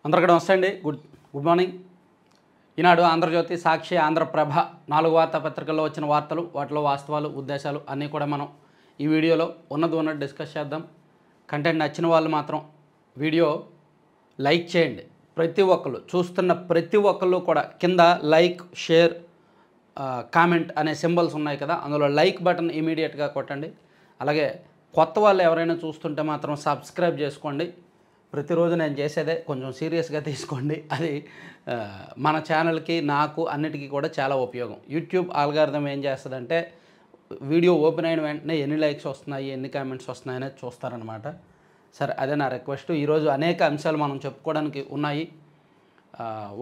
అందరికీ నమస్తే అండి. Good morning. ఈనాడు, ఆంధ్రజ్యోతి, సాక్షి, ఆంధ్రప్రభ 4 వార్తాపత్రికల్లో వచ్చిన వార్తలు, వాటిలో వాస్తవాలు, ఉద్దేశాలు అన్నీ కూడా మనం ఈ వీడియోలో ఉన్నట్టు డిస్కస్ చేద్దాం. కంటెంట్ నచ్చిన వాళ్ళు మాత్రం వీడియో లైక్ చేయండి. ప్రతి ఒక్కళ్ళు చూస్తున్న ప్రతి ఒక్కళ్ళు కూడా కింద లైక్, షేర్, కామెంట్ అనే సింబల్స్ ఉన్నాయి కదా, అందులో లైక్ బటన్ ఇమీడియట్గా కొట్టండి. అలాగే కొత్త వాళ్ళు ఎవరైనా చూస్తుంటే మాత్రం సబ్స్క్రైబ్ చేసుకోండి. ప్రతిరోజు నేను చేసేదే కొంచెం సీరియస్గా తీసుకోండి. అది మన ఛానల్కి, నాకు అన్నిటికీ కూడా చాలా ఉపయోగం. యూట్యూబ్ ఆల్గారిథం ఏం చేస్తుందంటే వీడియో ఓపెన్ అయిన వెంటనే ఎన్ని లైక్స్ వస్తున్నాయి, ఎన్ని కామెంట్స్ వస్తున్నాయి అనేది చూస్తారనమాట. సరే, అదే నా రిక్వెస్ట్. ఈరోజు అనేక అంశాలు మనం చెప్పుకోవడానికి ఉన్నాయి.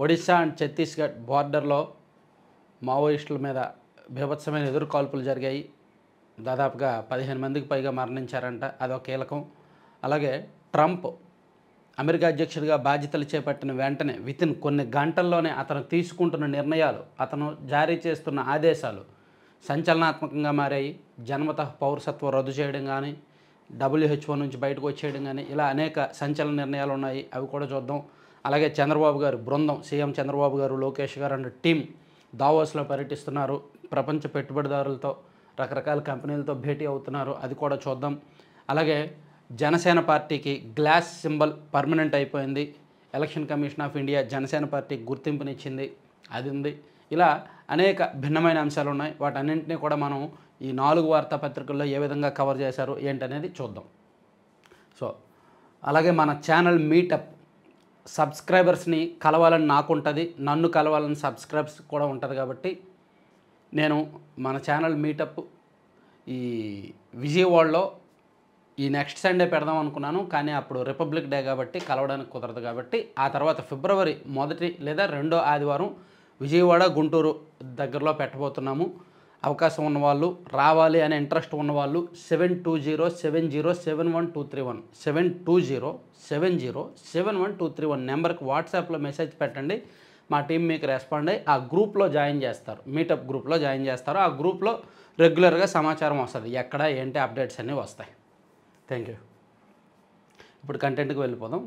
ఒడిశా అండ్ ఛత్తీస్గఢ్ బార్డర్లో మావోయిస్టుల మీద బీభత్సమైన ఎదురుకాల్పులు జరిగాయి. దాదాపుగా 15 మందికి పైగా మరణించారంట. అదొక కీలకం. అలాగే ట్రంప్ అమెరికా అధ్యక్షుడిగా బాధ్యతలు చేపట్టిన వెంటనే వితిన్ కొన్ని గంటల్లోనే అతను తీసుకుంటున్న నిర్ణయాలు, అతను జారీ చేస్తున్న ఆదేశాలు సంచలనాత్మకంగా మారాయి. జన్మతః పౌరసత్వం రద్దు చేయడం కానీ, WHO నుంచి బయటకు వచ్చేయడం కానీ, ఇలా అనేక సంచలన నిర్ణయాలు ఉన్నాయి. అవి కూడా చూద్దాం. అలాగే చంద్రబాబు గారు బృందం, సీఎం చంద్రబాబు గారు, లోకేష్ గారు అండ్ టీం దావోస్లో పర్యటిస్తున్నారు. ప్రపంచ పెట్టుబడిదారులతో, రకరకాల కంపెనీలతో భేటీ అవుతున్నారు. అది కూడా చూద్దాం. అలాగే జనసేన పార్టీకి గ్లాస్ సింబల్ పర్మనెంట్ అయిపోయింది. Election commission of India Janasena పార్టీకి గుర్తింపునిచ్చింది. అది ఉంది. ఇలా అనేక భిన్నమైన అంశాలు ఉన్నాయి. వాటన్నింటినీ కూడా మనం ఈ 4 వార్తాపత్రికల్లో ఏ విధంగా కవర్ చేశారు ఏంటనేది చూద్దాం. సో అలాగే మన ఛానల్ మీటప్ సబ్స్క్రైబర్స్ని కలవాలని నాకు ఉంటుంది, నన్ను కలవాలని సబ్స్క్రైబర్స్ కూడా ఉంటుంది. కాబట్టి నేను మన ఛానల్ మీటప్ ఈ విజయవాడలో ఈ నెక్స్ట్ సండే పెడదాం అనుకున్నాను. కానీ అప్పుడు రిపబ్లిక్ డే కాబట్టి కలవడానికి కుదరదు. కాబట్టి ఆ తర్వాత ఫిబ్రవరి 1 లేదా 2వ ఆదివారం విజయవాడ, గుంటూరు దగ్గరలో పెట్టబోతున్నాము. అవకాశం ఉన్నవాళ్ళు, రావాలి అనే ఇంట్రెస్ట్ ఉన్నవాళ్ళు 7207071231 7207071231 నెంబర్కి వాట్సాప్లో మెసేజ్ పెట్టండి. మా టీం మీకు రెస్పాండ్ అయ్యి ఆ గ్రూప్లో జాయిన్ చేస్తారు. మీటప్ గ్రూప్లో జాయిన్ చేస్తారు. ఆ గ్రూప్లో రెగ్యులర్గా సమాచారం వస్తుంది. ఎక్కడ ఏంటి అప్డేట్స్ అన్నీ వస్తాయి. Thank you. ఇప్పుడు కంటెంట్కి వెళ్ళిపోదాం.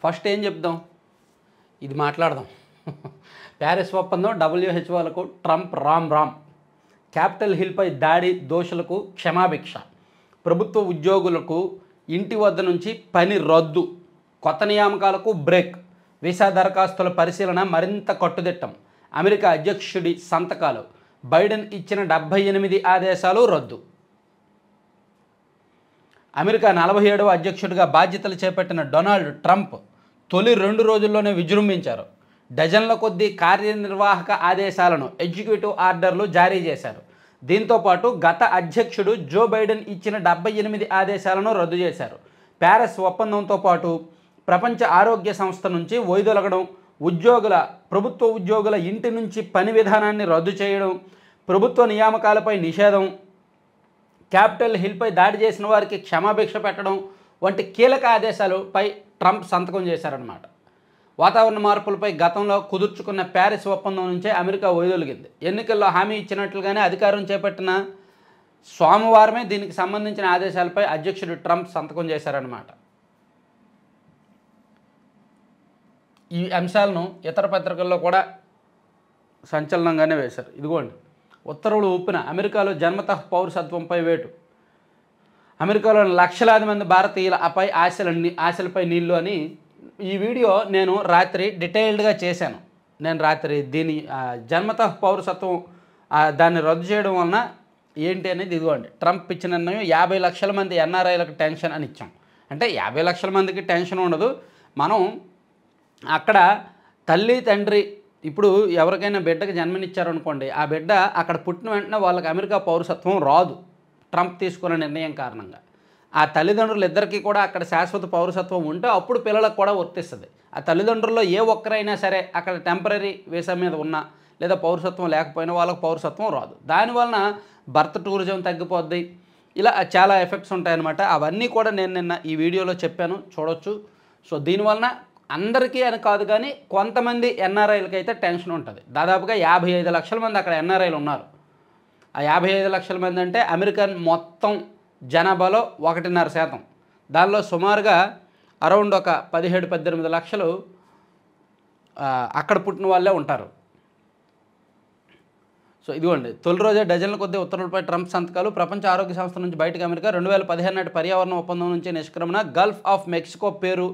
ఫస్ట్ ఏం చెప్దాం, ఇది మాట్లాడదాం. ప్యారిస్ ఒప్పందం, WHOలకు ట్రంప్ రామ్. క్యాపిటల్ హిల్పై దాడి దోషులకు క్షమాభిక్ష. ప్రభుత్వ ఉద్యోగులకు ఇంటి వద్ద నుంచి పని రద్దు. కొత్త నియామకాలకు బ్రేక్. వీసా దరఖాస్తుల పరిశీలన మరింత కట్టుదిట్టం. అమెరికా అధ్యక్షుడి సంతకాలు. బైడెన్ ఇచ్చిన 78 ఆదేశాలు రద్దు. అమెరికా 47వ అధ్యక్షుడిగా బాధ్యతలు చేపట్టిన డొనాల్డ్ ట్రంప్ తొలి 2 రోజుల్లోనే విజృంభించారు. డజన్ల కొద్దీ కార్యనిర్వాహక ఆదేశాలను, ఎగ్జిక్యూటివ్ ఆర్డర్లు జారీ చేశారు. దీంతోపాటు గత అధ్యక్షుడు జో బైడెన్ ఇచ్చిన 78 ఆదేశాలను రద్దు చేశారు. ప్యారిస్ ఒప్పందంతో పాటు ప్రపంచ ఆరోగ్య సంస్థ నుంచి వైదొలగడం, ప్రభుత్వ ఉద్యోగుల ఇంటి నుంచి పని విధానాన్ని రద్దు చేయడం, ప్రభుత్వ నియామకాలపై నిషేధం, క్యాపిటల్ హిల్పై దాడి చేసిన వారికి క్షమాభిక్ష పెట్టడం వంటి కీలక ఆదేశాలపై ట్రంప్ సంతకం చేశారన్నమాట. వాతావరణ మార్పులపై గతంలో కుదుర్చుకున్న ప్యారిస్ ఒప్పందం నుంచే అమెరికా వైదొలిగింది. ఎన్నికల్లో హామీ ఇచ్చినట్లుగానే అధికారం చేపట్టిన సోమవారమే దీనికి సంబంధించిన ఆదేశాలపై అధ్యక్షుడు ట్రంప్ సంతకం చేశారన్నమాట. ఈ అంశాలను ఇతర పత్రికల్లో కూడా సంచలనంగానే వేశారు. ఇదిగోండి, ఉత్తర్వులు ఊపిన అమెరికాలో జన్మతః పౌరసత్వంపై వేటు. అమెరికాలోని లక్షలాది మంది భారతీయులపై ఆశలపై నీళ్లు అని ఈ వీడియో నేను రాత్రి డీటెయిల్డ్గా చేశాను. నేను రాత్రి దీని జన్మతః పౌరసత్వం దాన్ని రద్దు చేయడం వలన ఏంటి అనేది ఇదిగోండి. ట్రంప్ ఇచ్చిన నిర్ణయం 50 లక్షల మంది NRIలకు టెన్షన్ అని ఇచ్చాం. అంటే 50 లక్షల మందికి టెన్షన్ ఉండదు. మనం అక్కడ తల్లి తండ్రి, ఇప్పుడు ఎవరికైనా బిడ్డకి జన్మనిచ్చారనుకోండి, ఆ బిడ్డ అక్కడ పుట్టిన వెంటనే వాళ్ళకి అమెరికా పౌరసత్వం రాదు. ట్రంప్ తీసుకున్న నిర్ణయం కారణంగా ఆ తల్లిదండ్రులు ఇద్దరికీ కూడా అక్కడ శాశ్వత పౌరసత్వం ఉంటే అప్పుడు పిల్లలకు కూడా వర్తిస్తుంది. ఆ తల్లిదండ్రుల్లో ఏ ఒక్కరైనా సరే అక్కడ టెంపరీ వీసా మీద ఉన్నా లేదా పౌరసత్వం లేకపోయినా వాళ్ళకు పౌరసత్వం రాదు. దానివలన బర్త్ టూరిజం తగ్గిపోద్ది. ఇలా చాలా ఎఫెక్ట్స్ ఉంటాయన్నమాట. అవన్నీ కూడా నేను నిన్న ఈ వీడియోలో చెప్పాను, చూడొచ్చు. సో దీనివలన అందరికీ అని కాదు కానీ కొంతమంది NRIలకి అయితే టెన్షన్ ఉంటుంది. దాదాపుగా 55 లక్షల మంది అక్కడ NRIలు ఉన్నారు. ఆ 55 లక్షల మంది అంటే అమెరికన్ మొత్తం జనాభాలో 1.5%. దానిలో సుమారుగా అరౌండ్ ఒక 17-18 లక్షలు అక్కడ పుట్టిన వాళ్ళే ఉంటారు. సో ఇదిగోండి, తొలి రోజే డజన్ల కొద్దీ ఉత్తర్వులపై ట్రంప్ సంతకాలు. ప్రపంచ ఆరోగ్య సంస్థ నుంచి బయటకు అమెరికా. 2015 నాటి పర్యావరణ ఒప్పందం నుంచి నిష్క్రమణ. గల్ఫ్ ఆఫ్ మెక్సికో పేరు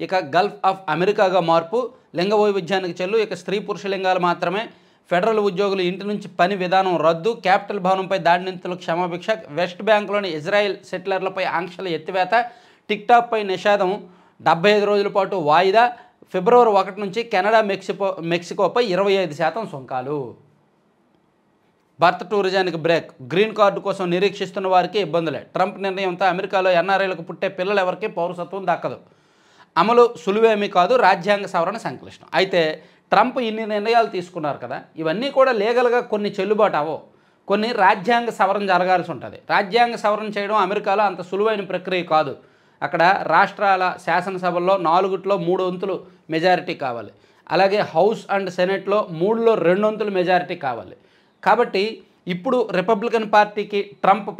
ఇక గల్ఫ్ ఆఫ్ అమెరికాగా మార్పు. లింగ వైవిధ్యానికి చెల్లు, ఇక స్త్రీ పురుష లింగాలు మాత్రమే. ఫెడరల్ ఉద్యోగులు ఇంటి నుంచి పని విధానం రద్దు. క్యాపిటల్ భవనంపై దాడి నిందితులకు క్షమాభిక్ష. వెస్ట్ బ్యాంక్లోని ఇజ్రాయెల్ సెటిలర్లపై ఆంక్షల ఎత్తివేత. టిక్టాక్పై నిషేధం 75 రోజుల పాటు వాయిదా. ఫిబ్రవరి 1 నుంచి కెనడా మెక్సికోపై 25% సుంకాలు. భారత టూరిజానికి బ్రేక్. గ్రీన్ కార్డు కోసం నిరీక్షిస్తున్న వారికి ఇబ్బందులే. ట్రంప్ నిర్ణయంతో అమెరికాలో ఎన్ఆర్ఐలకు పుట్టే పిల్లలు ఎవరికి పౌరసత్వం దక్కదు. అమలు సులువేమీ కాదు, రాజ్యాంగ సవరణ సంక్లిష్టం. అయితే ట్రంప్ ఇన్ని నిర్ణయాలు తీసుకున్నారు కదా, ఇవన్నీ కూడా లీగల్గా కొన్ని చెల్లుబాటు అవ్వవు. కొన్ని రాజ్యాంగ సవరణ జరగాల్సి ఉంటుంది. రాజ్యాంగ సవరణ చేయడం అమెరికాలో అంత సులువైన ప్రక్రియ కాదు. అక్కడ రాష్ట్రాల శాసనసభల్లో 4 3 వంతులు మెజారిటీ కావాలి. అలాగే హౌస్ అండ్ సెనెట్లో 3లో 2 వంతులు మెజారిటీ కావాలి. కాబట్టి ఇప్పుడు రిపబ్లికన్ పార్టీకి, ట్రంప్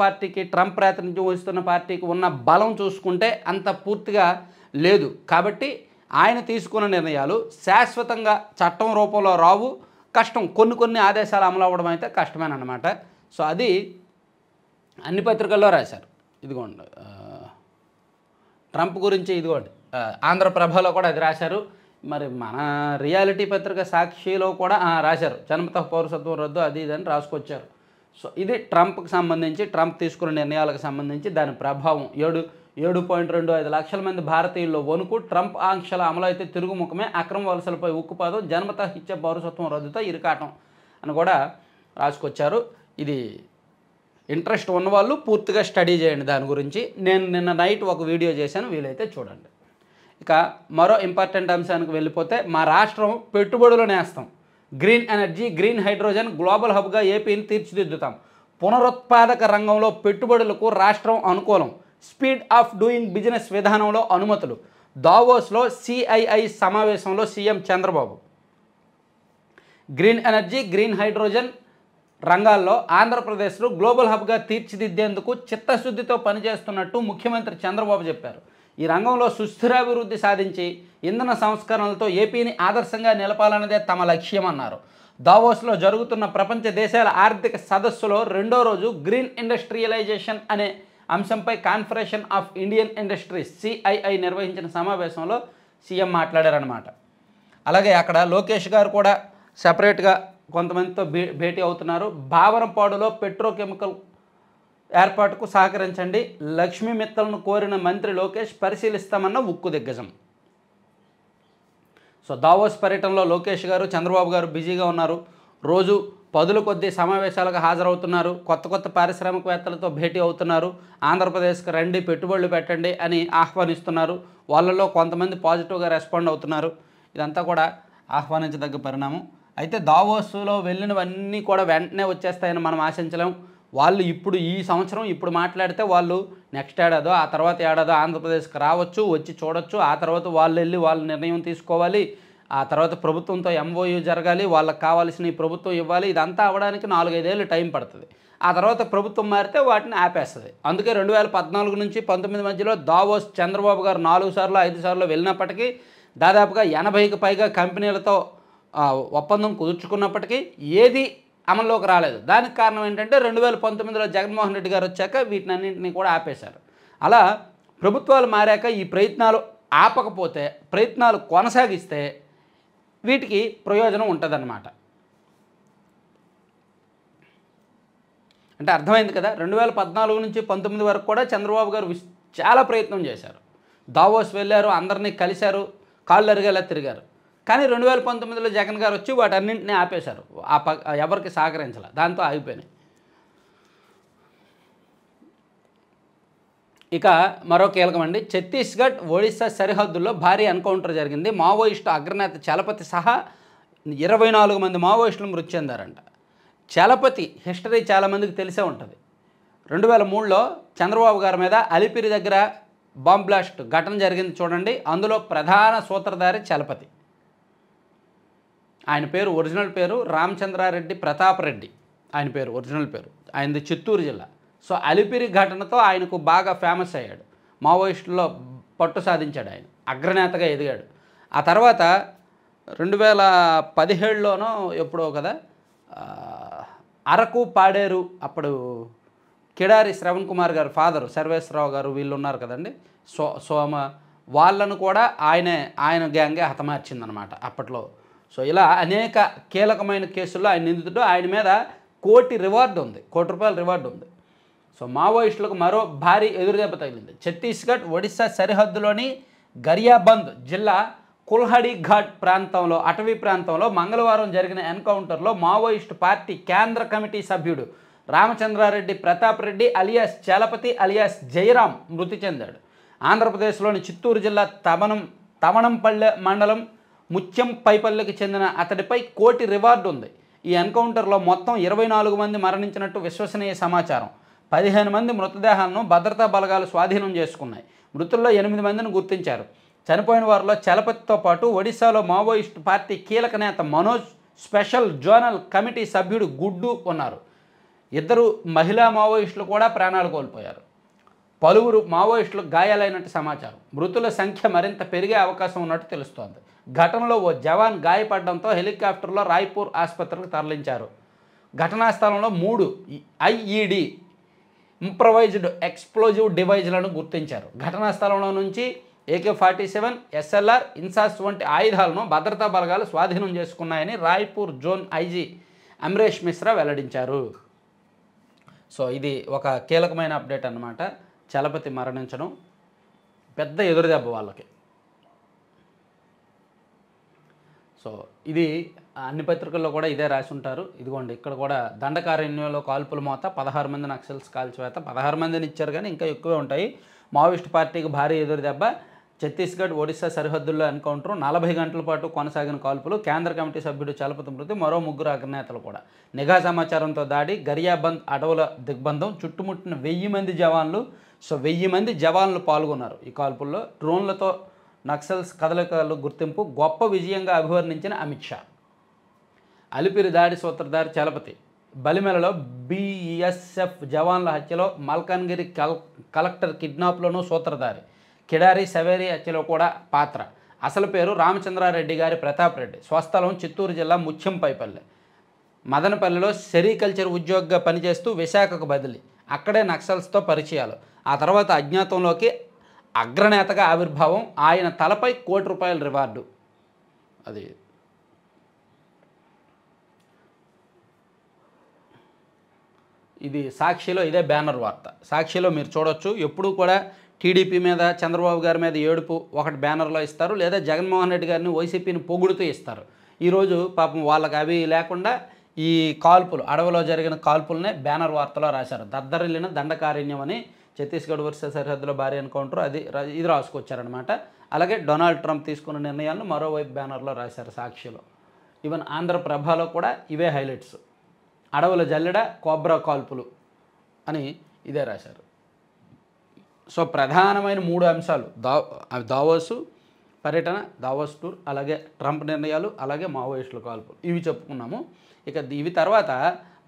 ప్రాతినిధ్యం వహిస్తున్న పార్టీకి ఉన్న బలం చూసుకుంటే అంత పూర్తిగా లేదు. కాబట్టి ఆయన తీసుకున్న నిర్ణయాలు శాశ్వతంగా చట్టం రూపంలో రావు, కష్టం. కొన్ని ఆదేశాలు అమలు అవ్వడం అయితే కష్టమేనమాట. సో అది అన్ని పత్రికల్లో రాశారు. ఇదిగోండి ట్రంప్ గురించి, ఇదిగోండి ఆంధ్రప్రభలో కూడా అది రాశారు. మరి మన రియాలిటీ పత్రిక సాక్షిలో కూడా రాశారు, జన్మతః పౌరసత్వం రద్దు అది ఇదని రాసుకొచ్చారు. సో ఇది ట్రంప్కి సంబంధించి, ట్రంప్ తీసుకున్న నిర్ణయాలకు సంబంధించి దాని ప్రభావం. 7.25 లక్షల మంది భారతీయుల్లో వణుకు. ట్రంప్ ఆంక్షల అమలు అయితే తిరుగుముఖమే. అక్రమ వలసలపై ఉక్కుపాదం. జన్మతః ఇచ్చే పౌరసత్వం రద్దుతో ఇరుకాటం అని కూడా రాసుకొచ్చారు. ఇది ఇంట్రెస్ట్ ఉన్నవాళ్ళు పూర్తిగా స్టడీ చేయండి దాని గురించి. నేను నిన్న నైట్ ఒక వీడియో చేశాను, వీలైతే చూడండి. ఇక మరో ఇంపార్టెంట్ అంశానికి వెళ్ళిపోతే, మా రాష్ట్రం పెట్టుబడులు నేస్తాం. Green energy, green hydrogen global హబ్గా ఏపీని తీర్చిదిద్దుతాం. పునరుత్పాదక రంగంలో పెట్టుబడులకు రాష్ట్రం అనుకూలం. స్పీడ్ ఆఫ్ డూయింగ్ బిజినెస్ విధానంలో అనుమతులు. దావోస్లో సిఐఐ సమావేశంలో CM Chandrababu. Green energy, green hydrogen రంగాల్లో ఆంధ్రప్రదేశ్లో గ్లోబల్ హబ్గా తీర్చిదిద్దేందుకు చిత్తశుద్ధితో పనిచేస్తున్నట్టు ముఖ్యమంత్రి చంద్రబాబు చెప్పారు. ఈ రంగంలో సుస్థిరాభివృద్ధి సాధించి ఇంధన సంస్కరణలతో ఏపీని ఆదర్శంగా నిలపాలన్నదే తమ లక్ష్యమన్నారు. దావోస్లో జరుగుతున్న ప్రపంచ దేశాల ఆర్థిక సదస్సులో 2వ రోజు గ్రీన్ ఇండస్ట్రియలైజేషన్ అనే అంశంపై conference of Indian industries CII నిర్వహించిన సమావేశంలో సీఎం మాట్లాడారన్నమాట. అలాగే అక్కడ లోకేష్ గారు కూడా సపరేట్గా కొంతమందితో భేటీ అవుతున్నారు. భావనపాడులో పెట్రోకెమికల్ ఏర్పాటుకు సహకరించండి. లక్ష్మీ మిత్తలను కోరిన మంత్రి లోకేష్, పరిశీలిస్తామన్న ఉక్కు దిగ్గజం. సో దావోస్ పర్యటనలో లోకేష్ గారు, చంద్రబాబు గారు బిజీగా ఉన్నారు. రోజు 10 కొద్దీ సమావేశాలకు హాజరవుతున్నారు. కొత్త పారిశ్రామికవేత్తలతో భేటీ అవుతున్నారు. ఆంధ్రప్రదేశ్కి రండి, పెట్టుబడులు పెట్టండి అని ఆహ్వానిస్తున్నారు. వాళ్ళలో కొంతమంది పాజిటివ్గా రెస్పాండ్ అవుతున్నారు. ఇదంతా కూడా ఆహ్వానించదగ్గ పరిణామం. అయితే దావోస్లో వెళ్ళినవన్నీ కూడా వెంటనే వచ్చేస్తాయని మనం ఆశించలేం. వాళ్ళు ఈ సంవత్సరం మాట్లాడితే వాళ్ళు నెక్స్ట్ ఏడాదో ఆ తర్వాత ఏడాదో ఆంధ్రప్రదేశ్కి రావచ్చు, వచ్చి చూడొచ్చు. ఆ తర్వాత వాళ్ళు వెళ్ళి వాళ్ళ నిర్ణయం తీసుకోవాలి. ఆ తర్వాత ప్రభుత్వంతో ఎంఓయూ జరగాలి, వాళ్ళకి కావాల్సిన ప్రభుత్వం ఇవ్వాలి. ఇదంతా అవ్వడానికి 4-5 ఏళ్ళు టైం పడుతుంది. ఆ తర్వాత ప్రభుత్వం మారితే వాటిని ఆపేస్తుంది. అందుకే 2014 నుంచి 19 మధ్యలో దావోస్ చంద్రబాబు గారు 4 సార్లు 5 సార్లు వెళ్ళినప్పటికీ దాదాపుగా 80కి పైగా కంపెనీలతో ఒప్పందం కుదుర్చుకున్నప్పటికీ ఏది అమల్లోకి రాలేదు. దానికి కారణం ఏంటంటే 2019లో జగన్మోహన్ రెడ్డి గారు వచ్చాక వీటినన్నింటినీ కూడా ఆపేశారు. అలా ప్రభుత్వాలు మారాక ఈ ప్రయత్నాలు ఆపకపోతే, ప్రయత్నాలు కొనసాగిస్తే వీటికి ప్రయోజనం ఉంటుందన్నమాట. అంటే అర్థమైంది కదా. 2014 నుంచి 19 వరకు కూడా చంద్రబాబు గారు చాలా ప్రయత్నం చేశారు. దావోస్ వెళ్ళారు, అందరినీ కలిశారు, కాళ్ళు అరిగేలా తిరిగారు. కానీ 2019లో జగన్ గారు వచ్చి వాటన్నింటినీ ఆపేశారు. ఎవరికి సహకరించాలి, దాంతో ఆగిపోయినాయి. ఇక మరో కీలకమండి, ఛత్తీస్గఢ్ ఒడిశా సరిహద్దుల్లో భారీ ఎన్కౌంటర్ జరిగింది. మావోయిస్టు అగ్రనేత చలపతి సహా 24 మంది మావోయిస్టులు మృతి చెందారంట. చలపతి హిస్టరీ చాలామందికి తెలిసే ఉంటుంది. 2003లో చంద్రబాబు గారి మీద అలిపిరి దగ్గర బాంబ్ బ్లాస్ట్ ఘటన జరిగింది చూడండి. అందులో ప్రధాన సూత్రధారి చలపతి. ఆయన పేరు, ఒరిజినల్ పేరు రామచంద్రారెడ్డి ప్రతాప్ రెడ్డి. ఆయన పేరు, ఒరిజినల్ పేరు. ఆయనది చిత్తూరు జిల్లా. సో అలిపిరి ఘటనతో ఆయనకు బాగా ఫేమస్ అయ్యాడు. మావోయిస్టుల్లో పట్టు సాధించాడు. ఆయన అగ్రనేతగా ఎదిగాడు. ఆ తర్వాత 2017లోనో ఎప్పుడో కదా అరకు పాడేరు, అప్పుడు కిడారి శ్రవణ్ కుమార్ గారు ఫాదరు సర్వేశ్వరరావు గారు వీళ్ళు ఉన్నారు కదండి, సోమ వాళ్ళను కూడా ఆయన గ్యాంగే హతమార్చిందనమాట అప్పట్లో. సో ఇలా అనేక కీలకమైన కేసుల్లో ఆయన నిందితుడు. ఆయన మీద కోటి రివార్డు ఉంది, కోటి రూపాయల రివార్డు ఉంది. సో మావోయిస్టులకు మరో భారీ ఎదురుదెబ్బ తగిలింది. ఛత్తీస్గఢ్ ఒడిశా సరిహద్దులోని గరియాబంద్ జిల్లా కుల్హడి ఘాట్ ప్రాంతంలో, అటవీ ప్రాంతంలో మంగళవారం జరిగిన ఎన్కౌంటర్లో మావోయిస్టు పార్టీ కేంద్ర కమిటీ సభ్యుడు రామచంద్రారెడ్డి ప్రతాప్ రెడ్డి అలియాస్ చలపతి అలియాస్ జయరాం మృతి చెందాడు. ఆంధ్రప్రదేశ్లోని చిత్తూరు జిల్లా తమణంపల్లె మండలం ముత్యంపైపల్లెకి చెందిన అతడిపై కోటి రివార్డు ఉంది. ఈ ఎన్కౌంటర్లో మొత్తం 24 మంది మరణించినట్టు విశ్వసనీయ సమాచారం. 15 మంది మృతదేహాలను భద్రతా బలగాలు స్వాధీనం చేసుకున్నాయి. మృతుల్లో 8 మందిని గుర్తించారు. చనిపోయిన వారిలో చలపతితో పాటు ఒడిశాలో మావోయిస్టు పార్టీ కీలక నేత మనోజ్, స్పెషల్ జోనల్ కమిటీ సభ్యుడు గుడ్డు ఉన్నారు. 2 మహిళా మావోయిస్టులు కూడా ప్రాణాలు కోల్పోయారు. పలువురు మావోయిస్టులకు గాయాలైనట్టు సమాచారం. మృతుల సంఖ్య మరింత పెరిగే అవకాశం ఉన్నట్టు తెలుస్తోంది. ఘటనలో ఓ జవాన్ గాయపడడంతో హెలికాప్టర్లో రాయ్పూర్ ఆసుపత్రికి తరలించారు. ఘటనా స్థలంలో 3 IED ఇంప్రవైజ్డ్ ఎక్స్ప్లోజివ్ డివైజ్లను గుర్తించారు. ఘటనా స్థలంలో నుంచి AK-47, SLR, ఇన్సాస్ వంటి ఆయుధాలను భద్రతా బలగాలు స్వాధీనం చేసుకున్నాయని రాయ్పూర్ జోన్ IG అమరేష్ మిశ్రా వెల్లడించారు. సో ఇది ఒక కీలకమైన అప్డేట్ అన్నమాట. చలపతి మరణించడం పెద్ద ఎదురుదెబ్బ వాళ్ళకి. సో ఇది అన్ని పత్రికల్లో కూడా ఇదే రాసి ఉంటారు. ఇదిగోండి ఇక్కడ కూడా దండకారణ్యంలో కాల్పుల మోత, 16 మంది నక్సల్స్ కాల్చివేత. 16 మందిని ఇచ్చారు కానీ ఇంకా ఎక్కువే ఉంటాయి. మావోయిస్టు పార్టీకి భారీ ఎదురుదెబ్బ. ఛత్తీస్గఢ్ ఒడిశా సరిహద్దుల్లో ఎన్కౌంటర్, 40 గంటల పాటు కొనసాగిన కాల్పులు, కేంద్ర కమిటీ సభ్యుడు చలపతి మృతి, మరో 3 అగ్రనేతలు కూడా. నిఘా సమాచారంతో దాడి, గరియాబంద్ అడవుల దిగ్బంధం, చుట్టుముట్టిన 1000 మంది జవాన్లు. సో 1000 మంది జవాన్లు పాల్గొన్నారు ఈ కాల్పుల్లో. డ్రోన్లతో నక్సల్స్ కదలికలు గుర్తింపు, గొప్ప విజయంగా అభివర్ణించిన అమిత్ షా. అలిపిరి దాడి సూత్రధారి చలపతి. బలిమెలలో BSF జవాన్ల హత్యలో, మల్కాన్గిరి కలెక్టర్ కిడ్నాప్లోనూ సూత్రధారి. కిడారి సవేరి హత్యలో కూడా పాత్ర. అసలు పేరు రామచంద్రారెడ్డి గారి ప్రతాప్ రెడ్డి. స్వస్థలం చిత్తూరు జిల్లా ముత్యంపైపల్లె. మదనపల్లిలో సెరికల్చర్ ఉద్యోగిగా పనిచేస్తూ విశాఖకు బదిలీ. అక్కడే నక్సల్స్తో పరిచయాలు. ఆ తర్వాత అజ్ఞాతంలోకి అగ్రనేతగా ఆవిర్భావం. ఆయన తలపై కోటి రూపాయల రివార్డు. అది ఇది సాక్షిలో ఇదే బ్యానర్ వార్త. సాక్షిలో మీరు చూడొచ్చు. ఎప్పుడూ కూడా టీడీపీ మీద, చంద్రబాబు గారి మీద ఏడుపు ఒకటి బ్యానర్లో ఇస్తారు, లేదా జగన్మోహన్ రెడ్డి గారిని, వైసీపీని పొగుడుతూ ఇస్తారు. ఈరోజు పాపం వాళ్ళకి అవి లేకుండా ఈ కాల్పులు, అడవిలో జరిగిన కాల్పులనే బ్యానర్ వార్తలో రాశారు. దద్దరిల్లిన దండకారణ్యం అని ఛత్తీస్గఢ్ ఒరిస్సా సరిహద్దులో భారీ ఎన్కౌంటర్, ఇది రాసుకొచ్చారనమాట. అలాగే డొనాల్డ్ ట్రంప్ తీసుకున్న నిర్ణయాలను మరోవైపు బ్యానర్లో రాశారు సాక్షిలో. ఈవెన్ ఆంధ్రప్రభలో కూడా ఇవే హైలైట్స్. అడవుల జల్లెడ, కోబ్రా కాల్పులు అని ఇదే రాశారు. సో ప్రధానమైన 3 అంశాలు: దావోసు పర్యటన, దావోస్ టూర్, అలాగే ట్రంప్ నిర్ణయాలు, అలాగే మావోయిస్టుల కాల్పులు. ఇవి చెప్పుకున్నాము. ఇక ఇవి తర్వాత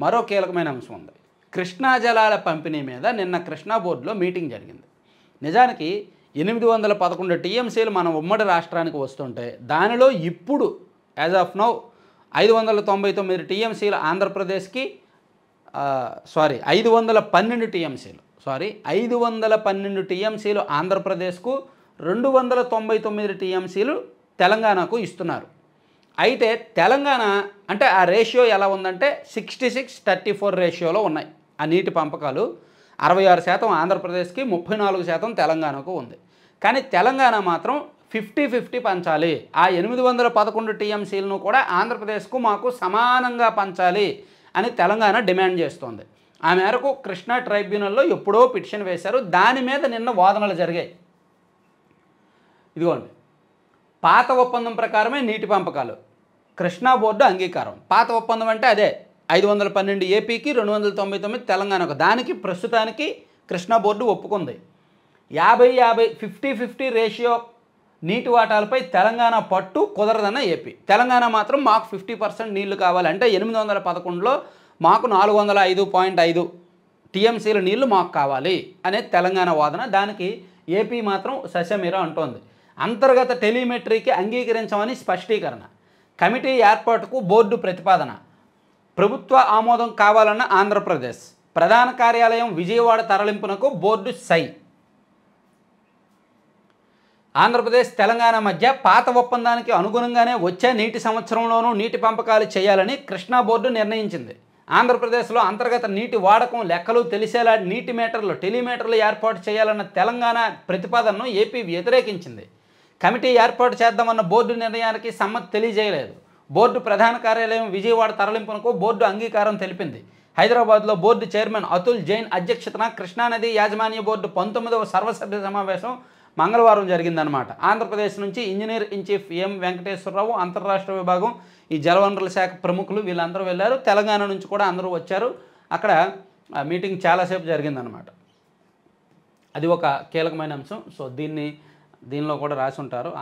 మరో కీలకమైన అంశం ఉంది. కృష్ణా జలాల పంపిణీ మీద నిన్న కృష్ణా బోర్డులో మీటింగ్ జరిగింది. నిజానికి 811 TMCలు మన ఉమ్మడి రాష్ట్రానికి వస్తుంటే, దానిలో ఇప్పుడు యాజ్ ఆఫ్ నౌ 599 TMCలు ఆంధ్రప్రదేశ్కి, 512 TMCలు 512 TMCలు ఆంధ్రప్రదేశ్కు, 299 TMCలు తెలంగాణకు ఇస్తున్నారు. అయితే తెలంగాణ అంటే ఆ రేషియో ఎలా ఉందంటే 66-34 రేషియోలో ఉన్నాయి ఆ నీటి పంపకాలు. 66% ఆంధ్రప్రదేశ్కి, 34% తెలంగాణకు ఉంది. కానీ తెలంగాణ మాత్రం 50-50 పంచాలి. ఆ 811 TMCలను కూడా ఆంధ్రప్రదేశ్కు మాకు సమానంగా పంచాలి అని తెలంగాణ డిమాండ్ చేస్తోంది. ఆ మేరకు కృష్ణా ట్రైబ్యునల్లో ఎప్పుడో పిటిషన్ వేశారు. దాని మీద నిన్న వాదనలు జరిగాయి. ఇదిగోండి, పాత ఒప్పందం ప్రకారమే నీటి పంపకాలు, కృష్ణా బోర్డు అంగీకారం. పాత ఒప్పందం అంటే అదే 512 ఏపీకి, 299 తెలంగాణకు. దానికి ప్రస్తుతానికి కృష్ణా బోర్డు ఒప్పుకుంది. 50-50 రేషియో నీటి వాటాలపై తెలంగాణ పట్టు కుదరదన్న ఏపీ. తెలంగాణ మాత్రం మాకు 50% నీళ్లు కావాలి, అంటే 811లో మాకు 405.5 TMCల నీళ్లు మాకు కావాలి అనే తెలంగాణ వాదన. దానికి ఏపీ మాత్రం సశమీరా అంటోంది. అంతర్గత టెలిమెట్రీకి అంగీకరించమని స్పష్టీకరణ. కమిటీ ఏర్పాటుకు బోర్డు ప్రతిపాదన. ప్రభుత్వ ఆమోదం కావాలన్న ఆంధ్రప్రదేశ్. ప్రధాన కార్యాలయం విజయవాడ తరలింపునకు బోర్డు సై. ఆంధ్రప్రదేశ్ తెలంగాణ మధ్య పాత ఒప్పందానికి అనుగుణంగానే వచ్చే నీటి సంవత్సరంలోనూ నీటి పంపకాలు చేయాలని కృష్ణా బోర్డు నిర్ణయించింది. ఆంధ్రప్రదేశ్లో అంతర్గత నీటి వాడకం లెక్కలు తెలిసేలా నీటి మీటర్లు టెలిమీటర్లు ఏర్పాటు చేయాలన్న తెలంగాణ ప్రతిపాదనను ఏపీ వ్యతిరేకించింది. కమిటీ ఏర్పాటు చేద్దామన్న బోర్డు నిర్ణయానికి సమ్మతి తెలియజేయలేదు. బోర్డు ప్రధాన కార్యాలయం విజయవాడ తరలింపునకు బోర్డు అంగీకారం తెలిపింది. హైదరాబాద్లో బోర్డు చైర్మన్ అతుల్ జైన్ అధ్యక్షతన కృష్ణానది యాజమాన్య బోర్డు 19వ సర్వసభ్య సమావేశం మంగళవారం జరిగిందనమాట. ఆంధ్రప్రదేశ్ నుంచి ఇంజనీర్ ఇన్ చీఫ్ ఎం వెంకటేశ్వరరావు, అంతర్రాష్ట్ర విభాగం, ఈ జలవనరుల శాఖ ప్రముఖులు వీళ్ళందరూ వెళ్ళారు. తెలంగాణ నుంచి కూడా అందరూ వచ్చారు. అక్కడ మీటింగ్ చాలాసేపు జరిగిందనమాట. అది ఒక కీలకమైన అంశం. సో దీనిలో కూడా రాసి ఉంటారు.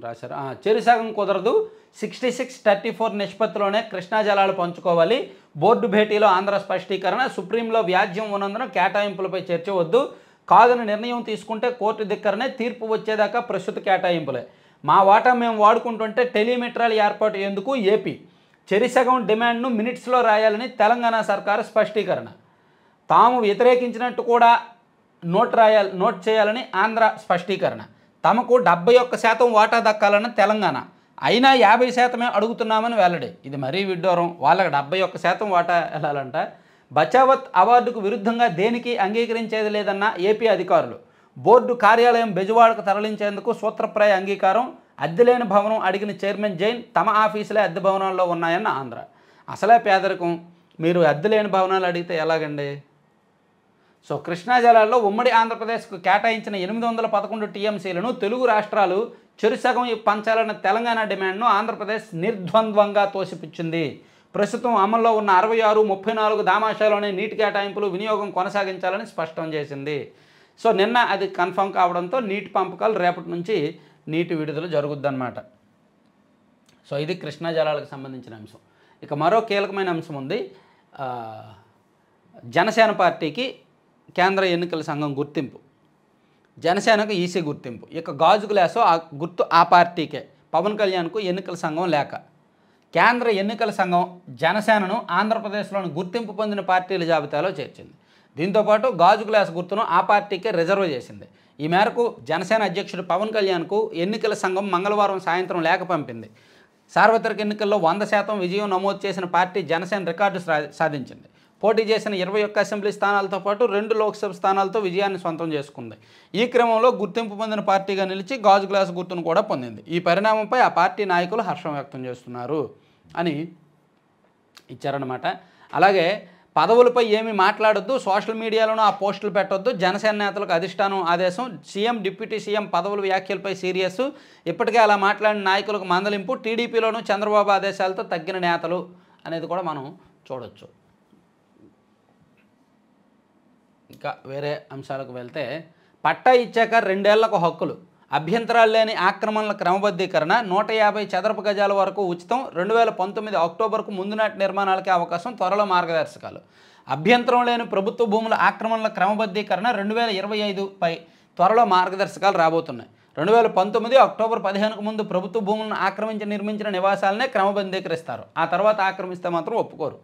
రాశారు. చెరిసగం కుదరదు, 66-34 నిష్పత్తిలోనే కృష్ణా జలాలు పంచుకోవాలి. బోర్డు భేటీలో ఆంధ్ర స్పష్టీకరణ. సుప్రీంలో వ్యాజ్యం ఉన్నందున కేటాయింపులపై చర్చ వద్దు. కాదని నిర్ణయం తీసుకుంటే కోర్టు ధిక్కరనే. తీర్పు వచ్చేదాకా ప్రస్తుత కేటాయింపులే. మా వాటా మేము వాడుకుంటుంటే టెలిమెట్రాల ఏర్పాటు ఎందుకు? ఏపీ. చెరిసగం డిమాండ్ను మినిట్స్లో రాయాలని తెలంగాణ సర్కారు స్పష్టీకరణ. తాము వ్యతిరేకించినట్టు కూడా నోట్ చేయాలని ఆంధ్ర స్పష్టీకరణ. తమకు 71% వాటా దక్కాలన్న తెలంగాణ. అయినా 50% అడుగుతున్నామని వెల్లడి. ఇది మరీ విడ్డూరం. వాళ్ళకి 71% వాటా వెళ్ళాలంట. బచావత్ అవార్డుకు విరుద్ధంగా దేనికి అంగీకరించేది లేదన్న ఏపీ అధికారులు. బోర్డు కార్యాలయం బెజవాడకు తరలించేందుకు సూత్రప్రాయ అంగీకారం. అద్దెలేని భవనం అడిగిన చైర్మన్ జైన్. తమ ఆఫీసులే అద్దె భవనాల్లో ఉన్నాయన్న ఆంధ్ర. అసలే పేదరికం, మీరు అద్దెలేని భవనాలు అడిగితే ఎలాగండి? సో కృష్ణా జలాల్లో ఉమ్మడి ఆంధ్రప్రదేశ్కు కేటాయించిన 811 టీఎంసీలను తెలుగు రాష్ట్రాలు చెరుసగం పంచాలన్న తెలంగాణ డిమాండ్ను ఆంధ్రప్రదేశ్ నిర్ద్వంద్వంగా తోసిపుచ్చింది. ప్రస్తుతం అమల్లో ఉన్న 66, 34 దామాషాలోనే నీటి కేటాయింపులు వినియోగం కొనసాగించాలని స్పష్టం చేసింది. సో నిన్న అది కన్ఫర్మ్ కావడంతో నీటి పంపకాలు రేపటి నుంచి నీటి విడుదల జరుగుద్దన్నమాట. సో ఇది కృష్ణా జలాలకు సంబంధించిన అంశం. ఇక మరో కీలకమైన అంశం ఉంది. జనసేన పార్టీకి కేంద్ర ఎన్నికల సంఘం గుర్తింపు, జనసేనకు ఈసీ గుర్తింపు. ఇక గాజు గ్లాసు ఆ గుర్తు ఆ పార్టీకే. పవన్ కళ్యాణ్కు ఎన్నికల సంఘం లేక. కేంద్ర ఎన్నికల సంఘం జనసేనను ఆంధ్రప్రదేశ్లోని గుర్తింపు పొందిన పార్టీల జాబితాలో చేర్చింది. దీంతోపాటు గాజు గ్లాస్ గుర్తును ఆ పార్టీకే రిజర్వ్ చేసింది. ఈ మేరకు జనసేన అధ్యక్షుడు పవన్ కళ్యాణ్కు ఎన్నికల సంఘం మంగళవారం సాయంత్రం లేఖ పంపింది. సార్వత్రిక ఎన్నికల్లో 100% విజయం నమోదు చేసిన పార్టీ జనసేన రికార్డు సాధించింది. పోటీ చేసిన 21 అసెంబ్లీ స్థానాలతో పాటు 2 లోక్సభ స్థానాలతో విజయాన్ని సొంతం చేసుకుంది. ఈ క్రమంలో గుర్తింపు పొందిన పార్టీగా నిలిచి గాజు గ్లాస్ గుర్తును కూడా పొందింది. ఈ పరిణామంపై ఆ పార్టీ నాయకులు హర్షం వ్యక్తం చేస్తున్నారు అని ఇచ్చారన్నమాట. అలాగే పదవులపై ఏమీ మాట్లాడొద్దు, సోషల్ మీడియాలోనూ ఆ పోస్టులు పెట్టొద్దు. జనసేన నేతలకు అధిష్టానం ఆదేశం. సీఎం, డిప్యూటీ సీఎం పదవుల వ్యాఖ్యలపై సీరియస్. ఇప్పటికే అలా మాట్లాడిన నాయకులకు మందలింపు. టీడీపీలోనూ చంద్రబాబు ఆదేశాలతో తగ్గిన నేతలు అనేది కూడా మనం చూడొచ్చు. ఇంకా వేరే అంశాలకు వెళ్తే, పట్టా ఇచ్చాక 2 ఏళ్లకు హక్కులు, అభ్యంతరాలు లేని ఆక్రమణల క్రమబద్ధీకరణ, 150 చదరపు గజాల వరకు ఉచితం, 2019 అక్టోబర్కు ముందు నాటి నిర్మాణాలకే అవకాశం, త్వరలో మార్గదర్శకాలు. అభ్యంతరం లేని ప్రభుత్వ భూముల ఆక్రమణల క్రమబద్ధీకరణ 2025పై త్వరలో మార్గదర్శకాలు రాబోతున్నాయి. 2019 అక్టోబర్ 15కు ముందు ప్రభుత్వ భూములను ఆక్రమించి నిర్మించిన నివాసాలనే క్రమబద్ధీకరిస్తారు. ఆ తర్వాత ఆక్రమిస్తే మాత్రం ఒప్పుకోరు.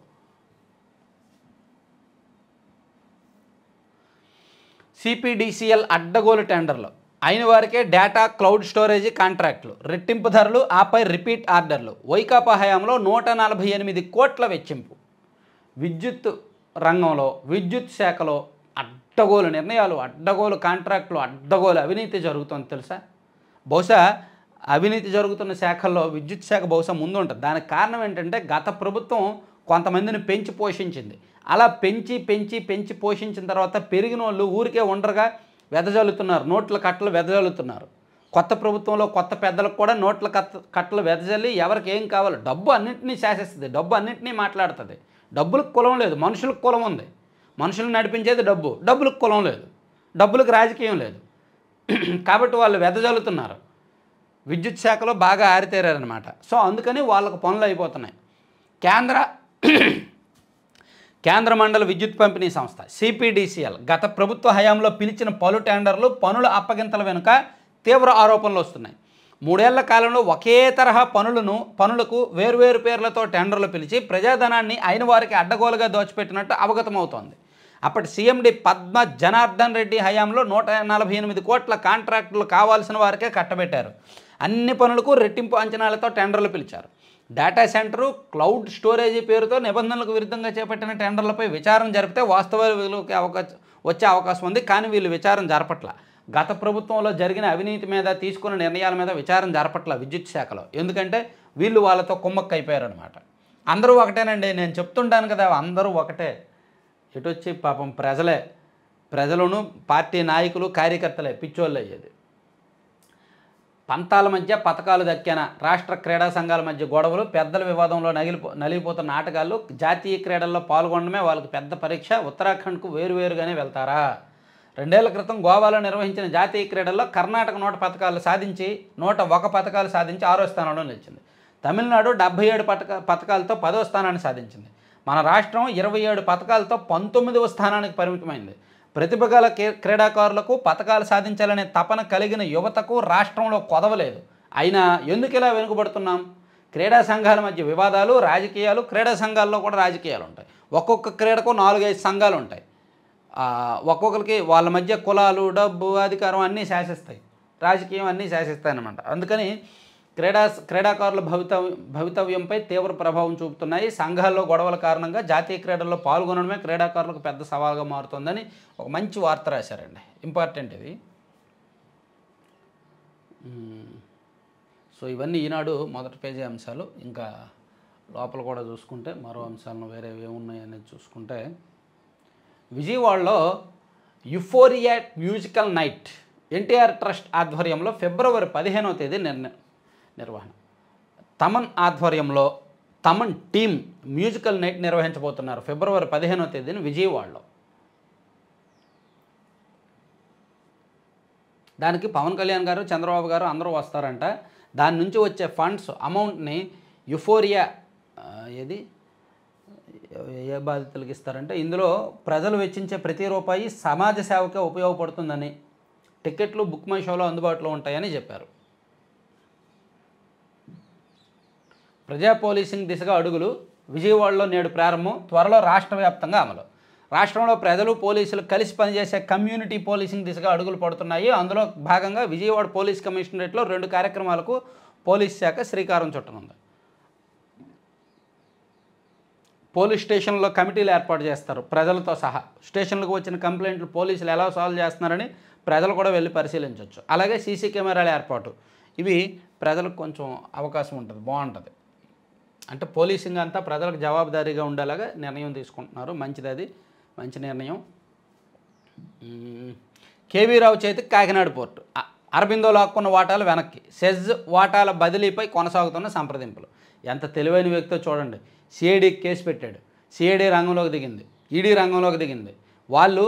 సిపిడిసిఎల్ అడ్డగోలు టెండర్లు, అయిన వారికే డేటా క్లౌడ్ స్టోరేజీ కాంట్రాక్టులు, రెట్టింపు ధరలు, ఆపై రిపీట్ ఆర్డర్లు. వైకాపా హయాంలో 148 కోట్ల వెచ్చింపు. విద్యుత్ రంగంలో, విద్యుత్ శాఖలో అడ్డగోలు నిర్ణయాలు, అడ్డగోలు కాంట్రాక్టులు, అడ్డగోలు అవినీతి జరుగుతుంది తెలుసా. బహుశా అవినీతి జరుగుతున్న శాఖల్లో విద్యుత్ శాఖ బహుశా ముందు ఉంటుంది. దానికి కారణం ఏంటంటే గత ప్రభుత్వం కొంతమందిని పెంచి పోషించింది. అలా పెంచి పోషించిన తర్వాత పెరిగిన వాళ్ళు ఊరికే ఉండరుగా వెదజల్లుతున్నారు, నోట్ల కట్టలు వెదజల్లుతున్నారు. కొత్త ప్రభుత్వంలో కొత్త పెద్దలకు కూడా నోట్ల కట్టలు వెదజల్లి ఎవరికి ఏం కావాలో డబ్బు అన్నింటినీ శాసిస్తుంది, డబ్బు అన్నింటినీ మాట్లాడుతుంది. డబ్బులకు కులం లేదు, మనుషులకు కులం ఉంది. మనుషులను నడిపించేది డబ్బు, డబ్బులకు కులం లేదు, డబ్బులకు రాజకీయం లేదు. కాబట్టి వాళ్ళు వెదజల్లుతున్నారు. విద్యుత్ శాఖలో బాగా ఆరితేరారనమాట. సో అందుకని వాళ్ళకు పనులు అయిపోతున్నాయి. కేంద్ర మండల విద్యుత్ పంపిణీ సంస్థ సిపిడిసిఎల్ గత ప్రభుత్వ హయాంలో పిలిచిన పలు టెండర్లు పనుల అప్పగింతల వెనుక తీవ్ర ఆరోపణలు వస్తున్నాయి. 3 ఏళ్ల కాలంలో ఒకే తరహా పనులకు వేర్వేరు పేర్లతో టెండర్లు పిలిచి ప్రజాధనాన్ని అయిన వారికి అడ్డగోలుగా దోచిపెట్టినట్టు అవగతమవుతోంది. అప్పటి సీఎండి పద్మ జనార్దన్ రెడ్డి హయాంలో 148 కోట్ల కాంట్రాక్టులు కావాల్సిన వారికే కట్టబెట్టారు. అన్ని పనులకు రెట్టింపు అంచనాలతో టెండర్లు పిలిచారు. డేటా సెంటరు, క్లౌడ్ స్టోరేజీ పేరుతో నిబంధనలకు విరుద్ధంగా చేపట్టిన టెండర్లపై విచారణ జరిపితే వాస్తవాలకు వచ్చే అవకాశం ఉంది. కానీ వీళ్ళు విచారణ జరపట్ల. గత ప్రభుత్వంలో జరిగిన అవినీతి మీద తీసుకున్న నిర్ణయాల మీద విచారణ జరపట్ల విద్యుత్ శాఖలో. ఎందుకంటే వీళ్ళు వాళ్ళతో కుమ్మక్క అయిపోయారనమాట. అందరూ ఒకటేనండి, నేను చెప్తుంటాను కదా, అందరూ ఒకటే. ఎటొచ్చి పాపం ప్రజలను పార్టీ నాయకులు కార్యకర్తలే పిచ్చోళ్ళు అయ్యేది. పంతాల మధ్య పథకాలు దక్కేనా, రాష్ట్ర క్రీడా సంఘాల మధ్య గొడవలు, పెద్దల వివాదంలో నలిగిపోతున్న ఆటగాళ్ళు జాతీయ క్రీడల్లో పాల్గొనడమే వాళ్ళకి పెద్ద పరీక్ష. ఉత్తరాఖండ్కు వేరువేరుగానే వెళ్తారా? 2 ఏళ్ల క్రితం గోవాలో నిర్వహించిన జాతీయ క్రీడల్లో కర్ణాటక 101 పథకాలు సాధించి 6వ స్థానంలో నిలిచింది. తమిళనాడు 77 పథకాలతో 10వ స్థానాన్ని సాధించింది. మన రాష్ట్రం 27 పథకాలతో 19వ స్థానానికి పరిమితమైంది. ప్రతిభ గల క్రీడాకారులకు పథకాలు సాధించాలనే తపన కలిగిన యువతకు రాష్ట్రంలో కొదవలేదు. అయినా ఎందుకు ఇలా వెనుకబడుతున్నాం? క్రీడా సంఘాల మధ్య వివాదాలు, రాజకీయాలు, క్రీడా సంఘాల్లో కూడా రాజకీయాలు ఉంటాయి. ఒక్కొక్క క్రీడకు 4-5 సంఘాలు ఉంటాయి. ఒక్కొక్కరికి వాళ్ళ మధ్య కులాలు, డబ్బు, అధికారం అన్నీ శాసిస్తాయి. రాజకీయం అన్నీ శాసిస్తాయి అన్నమాట. అందుకని క్రీడాకారుల భవితవ్యంపై తీవ్ర ప్రభావం చూపుతున్నాయి. సంఘాల్లో గొడవల కారణంగా జాతీయ క్రీడల్లో పాల్గొనడమే క్రీడాకారులకు పెద్ద సవాల్గా మారుతుందని ఒక మంచి వార్త రాశారండి. ఇంపార్టెంట్ ఇది. సో ఇవన్నీ ఈనాడు మొదటి పేజీ అంశాలు. ఇంకా లోపల కూడా చూసుకుంటే మరో అంశాలను వేరే ఏమున్నాయి అనేది చూసుకుంటే, విజయవాడలో euphoria musical night NTR trust ఆధ్వర్యంలో ఫిబ్రవరి 15వ తేదీ నిర్వహణ. తమన్ ఆధ్వర్యంలో తమన్ టీమ్ మ్యూజికల్ నైట్ నిర్వహించబోతున్నారు ఫిబ్రవరి 15వ తేదీన విజయవాడలో. దానికి పవన్ కళ్యాణ్ గారు, చంద్రబాబు గారు అందరూ వస్తారంట. దాని నుంచి వచ్చే ఫండ్స్ అమౌంట్ని యుఫోరియా ఏ బాధితులకు ఇస్తారంటే, ఇందులో ప్రజలు వెచ్చించే ప్రతి రూపాయి సమాజ సేవకే ఉపయోగపడుతుందని, టికెట్లు బుక్ మై షోలో అందుబాటులో ఉంటాయని చెప్పారు. ప్రజా పోలీసింగ్ దిశగా అడుగులు విజయవాడలో నేడు ప్రారంభం, త్వరలో రాష్ట్ర వ్యాప్తంగా అమలు. రాష్ట్రంలో ప్రజలు, పోలీసులు కలిసి పనిచేసే కమ్యూనిటీ పోలీసింగ్ దిశగా అడుగులు పడుతున్నాయి. అందులో భాగంగా విజయవాడ పోలీస్ కమిషనరేట్లో 2 కార్యక్రమాలకు పోలీస్ శాఖ శ్రీకారం చుట్టనుంది. పోలీస్ స్టేషన్లో కమిటీలు ఏర్పాటు చేస్తారు ప్రజలతో సహా. స్టేషన్లకు వచ్చిన కంప్లైంట్లు పోలీసులు ఎలా సాల్వ్ చేస్తున్నారని ప్రజలు కూడా వెళ్ళి పరిశీలించవచ్చు. అలాగే సీసీ కెమెరాల ఏర్పాటు, ఇవి ప్రజలకు కొంచెం అవకాశం ఉంటుంది, బాగుంటుంది. అంటే పోలీసింగ్ అంతా ప్రజలకు జవాబుదారీగా ఉండేలాగా నిర్ణయం తీసుకుంటున్నారు. మంచిది, అది మంచి నిర్ణయం. కేవీ రావు చేతికి కాకినాడ పోర్టు, అరబిందో లాక్కున్న వాటాలు వెనక్కి, సెజ్ వాటాల బదిలీపై కొనసాగుతున్న సంప్రదింపులు. ఎంత తెలివైన వ్యక్తో చూడండి. సిఐడికి కేసు పెట్టాడు, సిఐడి రంగంలోకి దిగింది, ఈడీ రంగంలోకి దిగింది. వాళ్ళు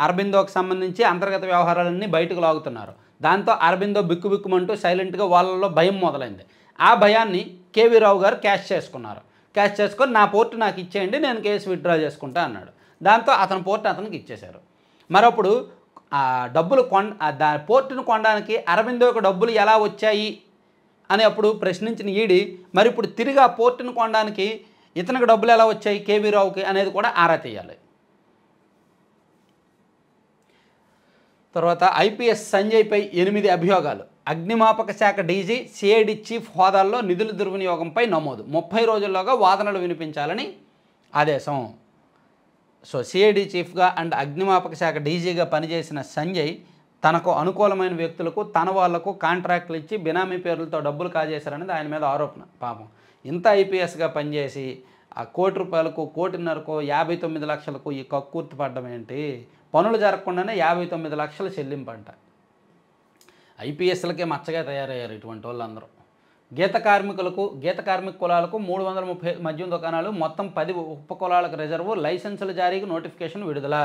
అరబిందోకి సంబంధించి అంతర్గత వ్యవహారాలన్నీ బయటకు లాగుతున్నారు. దాంతో అరబిందో బిక్కుబిక్కుమంటూ సైలెంట్గా వాళ్ళలో భయం మొదలైంది. ఆ భయాన్ని కేవీ రావు గారు క్యాష్ చేసుకున్నారు. క్యాష్ చేసుకొని నా పోర్టు నాకు ఇచ్చేయండి, నేను కేసు విత్డ్రా చేసుకుంటా అన్నాడు. దాంతో అతని పోర్టు అతనికి ఇచ్చేశారు. మరప్పుడు డబ్బులు పోర్టును కొనడానికి అరబిందోకి డబ్బులు ఎలా వచ్చాయి అని అప్పుడు ప్రశ్నించిన ఈడీ, మరి ఇప్పుడు తిరిగి ఆ పోర్టును కొనడానికి ఇతనికి డబ్బులు ఎలా వచ్చాయి కేవీ రావుకి అనేది కూడా ఆరా తీయాలి. తర్వాత ఐపీఎస్ సంజయ్పై 8 అభియోగాలు. అగ్నిమాపక శాఖ డీజీ, సిఐడి చీఫ్ హోదాల్లో నిధుల దుర్వినియోగంపై నమోదు. 30 రోజుల్లోగా వాదనలు వినిపించాలని ఆదేశం. సో సిఐడి చీఫ్గా అండ్ అగ్నిమాపక శాఖ డీజీగా పనిచేసిన సంజయ్ తనకు అనుకూలమైన వ్యక్తులకు, తన వాళ్లకు కాంట్రాక్టులు ఇచ్చి బినామీ పేర్లతో డబ్బులు కాజేశారనేది ఆయన మీద ఆరోపణ. పాపం ఇంత ఐపీఎస్గా పనిచేసి ఆ ₹1 కోటి, ₹1.5 కోటి, 59 లక్షలకు ఈ కక్కుర్తి పడ్డం ఏంటి? పనులు జరగకుండానే 59 లక్షల చెల్లింపంట. ఐపీఎస్లకే మచ్చగా తయారయ్యారు ఇటువంటి వాళ్ళందరూ. గీత కార్మిక కులాలకు 330 మద్యం దుకాణాలు, మొత్తం 10 ఉప కులాలకు రిజర్వు, లైసెన్సుల జారీకి నోటిఫికేషన్ విడుదల.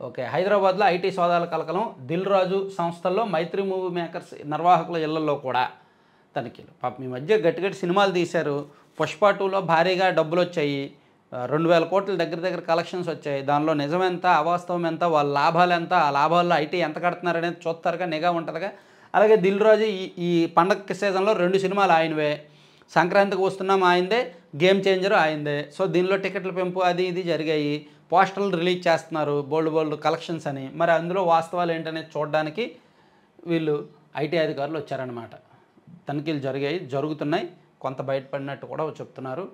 ఓకే. హైదరాబాద్లో ఐటీ సోదాల కలకలం, దిల్ రాజు సంస్థల్లో మైత్రి మూవీ మేకర్స్ నిర్వాహకుల ఇళ్లలో కూడా తనిఖీలు. పాపం ఈ మధ్య గట్టి సినిమాలు తీశారు. పుష్ప 2లో భారీగా డబ్బులు వచ్చాయి. 2,000 కోట్ల దగ్గర కలెక్షన్స్ వచ్చాయి. దానిలో నిజమెంత, అవాస్తవం ఎంత, వాళ్ళ లాభాలు ఎంత, ఆ లాభాల్లో ఐటీ ఎంత కడుతున్నారనేది చూస్తారుగా, నిఘా ఉంటుందిగా. అలాగే దిల్ రాజు ఈ పండగ సీజన్లో 2 సినిమాలు ఆయనవే. సంక్రాంతికి వస్తున్నాం ఆయనదే, గేమ్ చేంజర్ ఆయనదే. సో దీనిలో టికెట్ల పెంపు అది ఇది జరిగాయి. పోస్టర్లు రిలీజ్ చేస్తున్నారు బోల్డ్ కలెక్షన్స్ అని. మరి అందులో వాస్తవాలు ఏంటనేది చూడడానికి వీళ్ళు ఐటీ అధికారులు వచ్చారనమాట. తనిఖీలు జరుగుతున్నాయి. కొంత బయటపడినట్టు కూడా చెప్తున్నారు.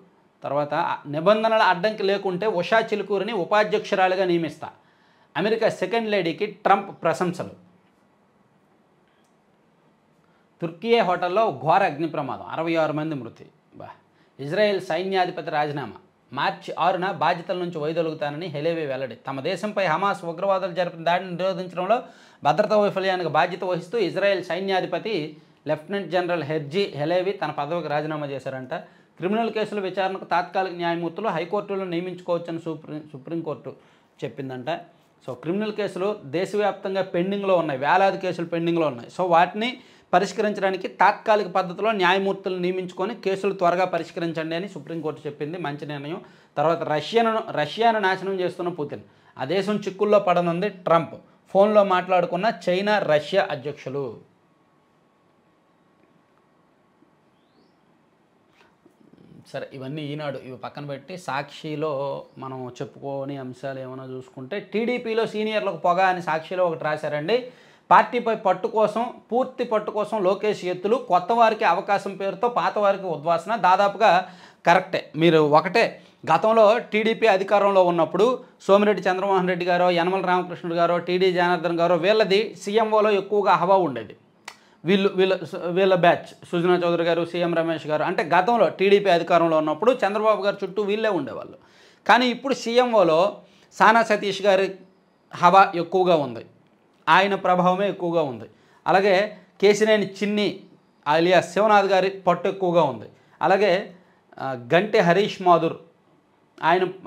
తర్వాత నిబంధనల అడ్డంకి లేకుంటే ఉషా చిలుకూరిని ఉపాధ్యక్షురాలిగా నియమిస్తా. అమెరికా సెకండ్ లేడీకి ట్రంప్ ప్రశంసలు. తుర్కియే హోటల్లో ఘోర అగ్ని ప్రమాదం, 66 మంది మృతి. ఇజ్రాయెల్ సైన్యాధిపతి రాజీనామా. మార్చి 6న బాధ్యతల నుంచి వైదొలుగుతానని హెలేవి వెల్లడి. తమ దేశంపై హమాస్ ఉగ్రవాదులు జరిపిన దాడిని నిరోధించడంలో భద్రతా వైఫల్యానికి బాధ్యత వహిస్తూ ఇజ్రాయెల్ సైన్యాధిపతి లెఫ్టినెంట్ జనరల్ హెర్జీ హెలేవి తన పదవికి రాజీనామా చేశారంట. క్రిమినల్ కేసుల విచారణకు తాత్కాలిక న్యాయమూర్తులు హైకోర్టులో నియమించుకోవచ్చని సుప్రీంకోర్టు చెప్పిందంట. సో క్రిమినల్ కేసులు దేశవ్యాప్తంగా పెండింగ్లో ఉన్నాయి, వేలాది కేసులు పెండింగ్లో ఉన్నాయి. సో వాటిని పరిష్కరించడానికి తాత్కాలిక పద్ధతిలో న్యాయమూర్తులను నియమించుకొని కేసులు త్వరగా పరిష్కరించండి అని సుప్రీంకోర్టు చెప్పింది. మంచి నిర్ణయం. తర్వాత రష్యాను నాశనం చేస్తున్న పుతిన్, ఆ దేశం చిక్కుల్లో పడనుంది ట్రంప్. ఫోన్లో మాట్లాడుకున్న చైనా రష్యా అధ్యక్షులు. సరే, ఇవన్నీ ఈనాడు, ఇవి పక్కన పెట్టి సాక్షిలో మనం చెప్పుకోని అంశాలు ఏమైనా చూసుకుంటే, టీడీపీలో సీనియర్లకు పొగ అని సాక్షిలో ఒకటి రాశారండి. పార్టీపై పూర్తి పట్టు కోసం లోకేష్ ఎత్తులు, కొత్త వారికి అవకాశం పేరుతో పాత వారికి ఉద్వాసన. దాదాపుగా కరెక్టే. మీరు ఒకటే, గతంలో టీడీపీ అధికారంలో ఉన్నప్పుడు సోమిరెడ్డి చంద్రమోహన్ రెడ్డి గారో, యనమల రామకృష్ణుడు గారో, టీడీ జనార్దన్ గారో వీళ్ళది సీఎంఓలో ఎక్కువగా హవా ఉండేది. వీళ్ళ బ్యాచ్ సుజనా చౌదరి గారు, సీఎం రమేష్ గారు, అంటే గతంలో టీడీపీ అధికారంలో ఉన్నప్పుడు చంద్రబాబు గారు చుట్టూ వీళ్ళే ఉండేవాళ్ళు. కానీ ఇప్పుడు సీఎంఓలో సానా సతీష్ గారి హవా ఎక్కువగా ఉంది, ఆయన ప్రభావమే ఎక్కువగా ఉంది. అలాగే కేసినేని చిన్ని అలియాస్ శివనాథ్ గారి పట్టు ఎక్కువగా ఉంది. అలాగే గంటె హరీష్ మాధుర్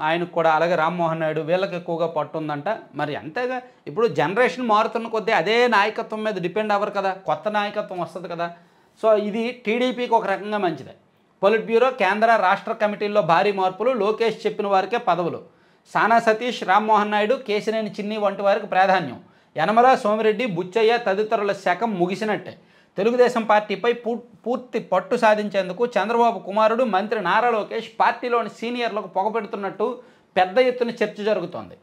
ఆయనకు కూడా, అలాగే రామ్మోహన్ నాయుడు వీళ్ళకి ఎక్కువగా పట్టు ఉందంట. మరి అంతేగా, ఇప్పుడు జనరేషన్ మారుతున్న కొద్దీ అదే నాయకత్వం మీద డిపెండ్ అవ్వరు కదా, కొత్త నాయకత్వం వస్తుంది కదా. సో ఇది టీడీపీకి ఒక రకంగా మంచిదే. పొలిట్ బ్యూరో, కేంద్ర రాష్ట్ర కమిటీల్లో భారీ మార్పులు, లోకేష్ చెప్పిన వారికే పదవులు. సానా సతీష్, రామ్మోహన్ నాయుడు, కేసినేని చిన్ని వంటి వారికి ప్రాధాన్యం. యనమల, సోమిరెడ్డి, బుచ్చయ్య తదితరుల శకం ముగిసినట్టే. తెలుగుదేశం పార్టీపై పూర్తి పట్టు సాధించేందుకు చంద్రబాబు కుమారుడు మంత్రి నారా లోకేష్ పార్టీలోని సీనియర్లకు పొగపెడుతున్నట్టు పెద్ద ఎత్తున చర్చ జరుగుతోంది.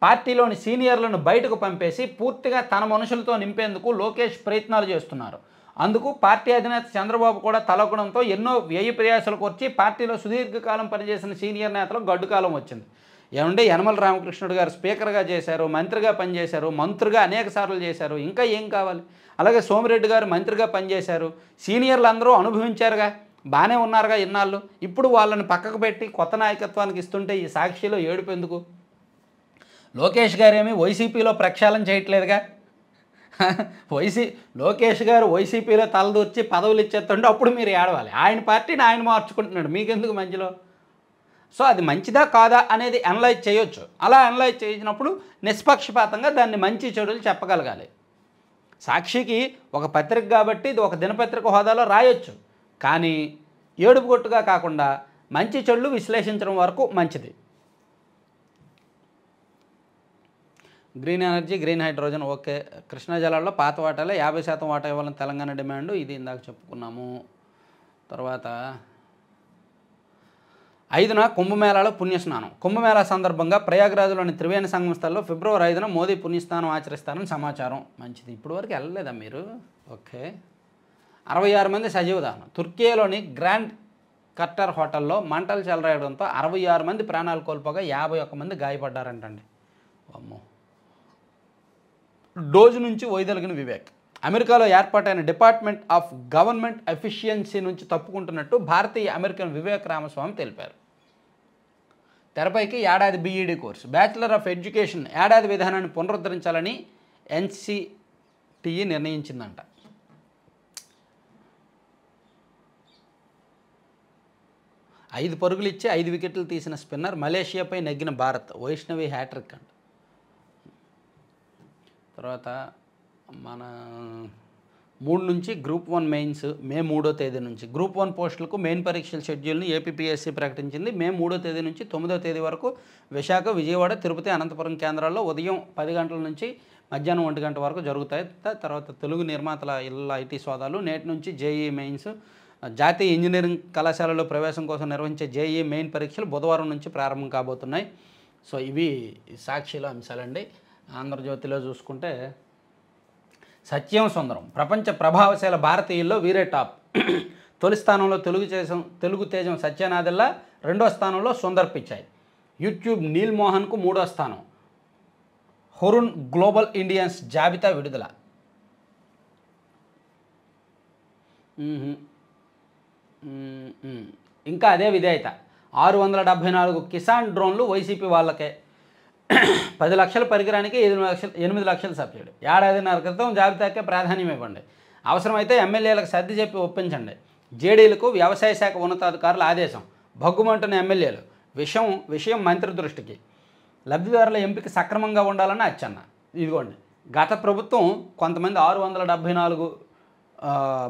పార్టీలోని సీనియర్లను బయటకు పంపేసి పూర్తిగా తన మనుషులతో నింపేందుకు లోకేష్ ప్రయత్నాలు చేస్తున్నారు. అందుకు పార్టీ అధినేత చంద్రబాబు కూడా తలొగ్గడంతో ఎన్నో వ్యయ ప్రయాసాలు కోర్చి పార్టీలో సుదీర్ఘకాలం పనిచేసిన సీనియర్ నేతలకు గడ్డుకాలం వచ్చింది. ఏమంటే యనమల రామకృష్ణుడు గారు స్పీకర్గా చేశారు, మంత్రిగా పనిచేశారు, మంత్రిగా అనేక సార్లు చేశారు, ఇంకా ఏం కావాలి. అలాగే సోమిరెడ్డి గారు మంత్రిగా పనిచేశారు, సీనియర్లు అందరూ అనుభవించారుగా, బాగానే ఉన్నారుగా ఇన్నాళ్ళు. ఇప్పుడు వాళ్ళని పక్కకు పెట్టి కొత్త నాయకత్వానికి ఇస్తుంటే ఈ సాక్షిలో ఏడుపు ఎందుకు? లోకేష్ గారేమీ వైసీపీలో ప్రక్షాళన చేయట్లేదుగా. లోకేష్ గారు వైసీపీలో తలదూర్చి పదవులు ఇచ్చేస్తుంటే అప్పుడు మీరు ఏడవాలి. ఆయన పార్టీని ఆయన మార్చుకుంటున్నాడు, మీకెందుకు మధ్యలో? సో అది మంచిదా కాదా అనేది అనలైజ్ చేయొచ్చు. అలా అనలైజ్ చేసినప్పుడు నిష్పక్షపాతంగా దాన్ని మంచి చెడులు చెప్పగలగాలి. సాక్షికి ఒక పత్రిక కాబట్టి ఇది ఒక దినపత్రిక హోదాలో రాయొచ్చు, కానీ ఏడుపు కొట్టుగా కాకుండా మంచి చెడులు విశ్లేషించడం వరకు మంచిది. Green energy, green hydrogen okay. Krishna జలాల్లో పాత వాటాలో 50% వాటా ఇవ్వాలని తెలంగాణ డిమాండ్, ఇది ఇందాక చెప్పుకున్నాము. తర్వాత 5న కుంభమేళాలో పుణ్యస్నానం. కుంభమేళా సందర్భంగా ప్రయాగ్రాజ్లోని త్రివేణి సంగమ స్థలంలో ఫిబ్రవరి 5న మోదీ పుణ్యస్నానం ఆచరిస్తారని సమాచారం. మంచిది. ఇప్పుడు వరకు వెళ్ళలేదా మీరు? ఓకే. 66 మంది సజీవ దహనం. తుర్కియాలోని గ్రాండ్ కట్టర్ హోటల్లో మంటలు చెలరేయడంతో 66 మంది ప్రాణాలు కోల్పోగా 51 మంది గాయపడ్డారంటండి. అమ్మో. డోజు నుంచి వైదొలిగిన వివేక్. అమెరికాలో ఏర్పాటైన డిపార్ట్మెంట్ ఆఫ్ గవర్నమెంట్ ఎఫిషియన్సీ నుంచి తప్పుకుంటున్నట్టు భారతీయ అమెరికన్ వివేక్ రామస్వామి తెలిపారు. తెరపైకి ఏడాది BEd course. Bachelor of education ఏడాది విధానాన్ని పునరుద్ధరించాలని ఎన్సిటిఈ నిర్ణయించిందంట. ఐదు పరుగులు ఇచ్చి 5 వికెట్లు తీసిన స్పిన్నర్ మలేషియాపై నెగ్గిన భారత్. వైష్ణవి హ్యాట్రిక్ అంట. తర్వాత మన 3 నుంచి గ్రూప్ 1 మెయిన్స్ మే 3వ తేదీ నుంచి, గ్రూప్ 1 పోస్టులకు మెయిన్ పరీక్షల షెడ్యూల్ని ఏపీపీఎస్సీ ప్రకటించింది. మే 3వ తేదీ నుంచి 9వ తేదీ వరకు విశాఖ, విజయవాడ, తిరుపతి, అనంతపురం కేంద్రాల్లో ఉదయం 10 గంటల నుంచి మధ్యాహ్నం 1 గంట వరకు జరుగుతాయి. తర్వాత తెలుగు నిర్మాతల ఇళ్ళ ఐటీ సోదాలు, నేటి నుంచి జేఈఈ మెయిన్స్, జాతీయ ఇంజనీరింగ్ కళాశాలలో ప్రవేశం కోసం నిర్వహించే జేఈఈ మెయిన్ పరీక్షలు బుధవారం నుంచి ప్రారంభం కాబోతున్నాయి. సో ఇవి సాక్షిలో అంశాలండి. ఆంధ్రజ్యోతిలో చూసుకుంటే సత్యం సుందరం ప్రపంచ ప్రభావశీల భారతీయుల్లో వీరే టాప్. తొలి స్థానంలో తెలుగు తేజం సత్యనాదెల్లా, రెండో స్థానంలో సుందర్ పిచాయ్. యూట్యూబ్ నీల్ మోహన్కు 3వ స్థానం. హొరున్ గ్లోబల్ ఇండియన్స్ జాబితా విడుదల. ఇంకా అదే విధేయత. 674 కిసాన్ డ్రోన్లు వైసీపీ వాళ్ళకే. 10 లక్షల పరికరానికి 8 లక్షల సబ్సిడీ. ఏడాదిన్నర క్రితం జాబితాకే ప్రాధాన్యం ఇవ్వండి. అవసరమైతే ఎమ్మెల్యేలకు సర్ది చెప్పి ఒప్పించండి. జేడీలకు వ్యవసాయ శాఖ ఉన్నతాధికారుల ఆదేశం. భగ్గుమంటున్న ఎమ్మెల్యేలు. విషయం మంత్రి దృష్టికి. లబ్ధిదారుల ఎంపిక సక్రమంగా ఉండాలని అచ్చన్న. ఇదిగోండి, గత ప్రభుత్వం కొంతమంది 674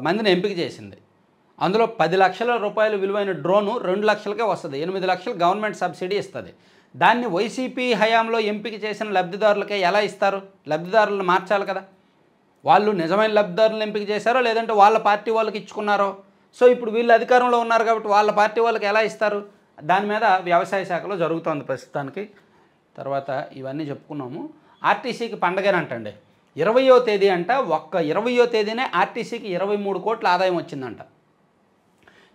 మందిని ఎంపిక చేసింది. అందులో 10 లక్షల రూపాయలు విలువైన డ్రోను 2 లక్షలకే వస్తుంది. 8 లక్షలు గవర్నమెంట్ సబ్సిడీ ఇస్తుంది. దాన్ని వైసీపీ హయాంలో ఎంపిక చేసిన లబ్ధిదారులకే ఎలా ఇస్తారు? లబ్ధిదారులను మార్చాలి కదా. వాళ్ళు నిజమైన లబ్ధిదారులను ఎంపిక చేశారో లేదంటే వాళ్ళ పార్టీ వాళ్ళకి ఇచ్చుకున్నారో. సో ఇప్పుడు వీళ్ళు అధికారంలో ఉన్నారు కాబట్టి వాళ్ళ పార్టీ వాళ్ళకి ఎలా ఇస్తారు? దాని మీద వ్యవసాయ శాఖలో జరుగుతోంది ప్రస్తుతానికి. తర్వాత ఇవన్నీ చెప్పుకున్నాము. ఆర్టీసీకి పండగేనంటండి. 20వ తేదీ అంట. ఒక్క 20వ తేదీనే ఆర్టీసీకి 23 కోట్ల ఆదాయం వచ్చిందంట.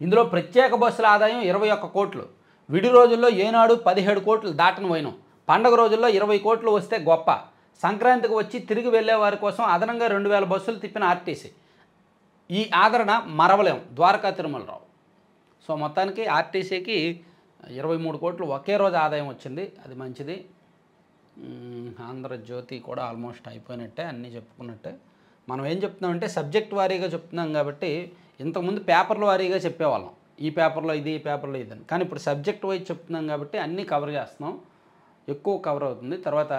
ఇందులో ప్రత్యేక బస్సుల ఆదాయం 21 కోట్లు. విడి రోజుల్లో ఏనాడు 17 కోట్లు దాటను పోయినాం. పండగ రోజుల్లో 20 కోట్లు వస్తే గొప్ప. సంక్రాంతికి వచ్చి తిరిగి వెళ్ళే వారి కోసం అదనంగా 2000 బస్సులు తిప్పిన ఆర్టీసీ. ఈ ఆదరణ మరవలేం. ద్వారకా తిరుమలరావు. సో మొత్తానికి ఆర్టీసీకి 23 కోట్లు ఒకే రోజు ఆదాయం వచ్చింది. అది మంచిది. ఆంధ్రజ్యోతి కూడా ఆల్మోస్ట్ అయిపోయినట్టే, అన్నీ చెప్పుకున్నట్టే. మనం ఏం చెప్తున్నామంటే సబ్జెక్ట్ వారీగా చెప్తున్నాం కాబట్టి ఇంతకుముందు పేపర్ల వారీగా చెప్పేవాళ్ళం. ఈ పేపర్లో ఇది, ఈ పేపర్లో ఇది అని. కానీ ఇప్పుడు సబ్జెక్ట్ వైజ్ చెప్తున్నాం కాబట్టి అన్నీ కవర్ చేస్తున్నాం. ఎక్కువ కవర్ అవుతుంది. తర్వాత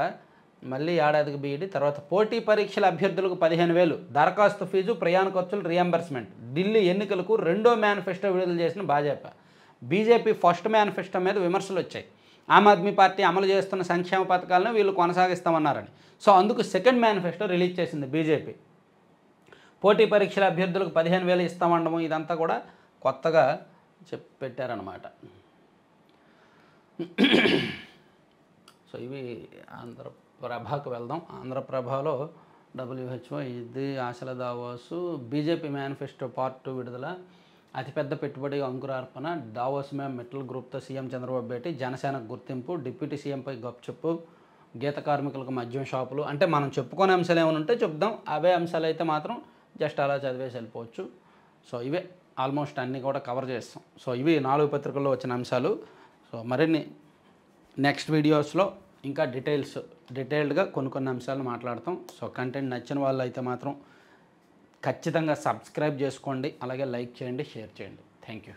మళ్ళీ ఏడాదికి బీఈడి. తర్వాత పోటీ పరీక్షల అభ్యర్థులకు 15,000 దరఖాస్తు ఫీజు, ప్రయాణ ఖర్చులు రియంబర్స్మెంట్. ఢిల్లీ ఎన్నికలకు 2వ మేనిఫెస్టో విడుదల చేసిన భాజపా. బీజేపీ ఫస్ట్ మేనిఫెస్టో మీద విమర్శలు వచ్చాయి. ఆమ్ ఆద్మీ పార్టీ అమలు చేస్తున్న సంక్షేమ పథకాలను వీళ్ళు కొనసాగిస్తామన్నారని. సో అందుకు సెకండ్ మేనిఫెస్టో రిలీజ్ చేసింది బీజేపీ. పోటీ పరీక్షల అభ్యర్థులకు 15,000 ఇస్తామనడము ఇదంతా కూడా కొత్తగా పెట్టారనమాట. సో ఇవి ఆంధ్రప్రభకు వెళ్దాం. ఆంధ్రప్రభలో WHO ఇది ఆశల దావోసు. బీజేపీ మేనిఫెస్టో పార్ట్ 2 విడుదల. అతిపెద్ద పెట్టుబడి అంకురార్పణ. దావోస్ మే మెటల్ గ్రూప్తో సీఎం చంద్రబాబు భేటీ. జనసేనకు గుర్తింపు. డిప్యూటీ సీఎంపై గప్చుప్పు. గీత కార్మికులకు మద్యం షాపులు. అంటే మనం చెప్పుకునే అంశాలు ఏమైనా ఉంటే చెప్దాం. అవే అంశాలు అయితే మాత్రం జస్ట్ అలా చదివేసి వెళ్ళిపోవచ్చు. సో ఇవే ఆల్మోస్ట్ అన్నీ కూడా కవర్ చేస్తాం. సో ఇవి 4 పత్రికల్లో వచ్చిన అంశాలు. సో మరిన్ని నెక్స్ట్ వీడియోస్లో ఇంకా డీటెయిల్డ్గా కొన్ని అంశాలు మాట్లాడతాం. సో కంటెంట్ నచ్చిన వాళ్ళు అయితే మాత్రం ఖచ్చితంగా సబ్స్క్రైబ్ చేసుకోండి. అలాగే లైక్ చేయండి, షేర్ చేయండి. Thank you.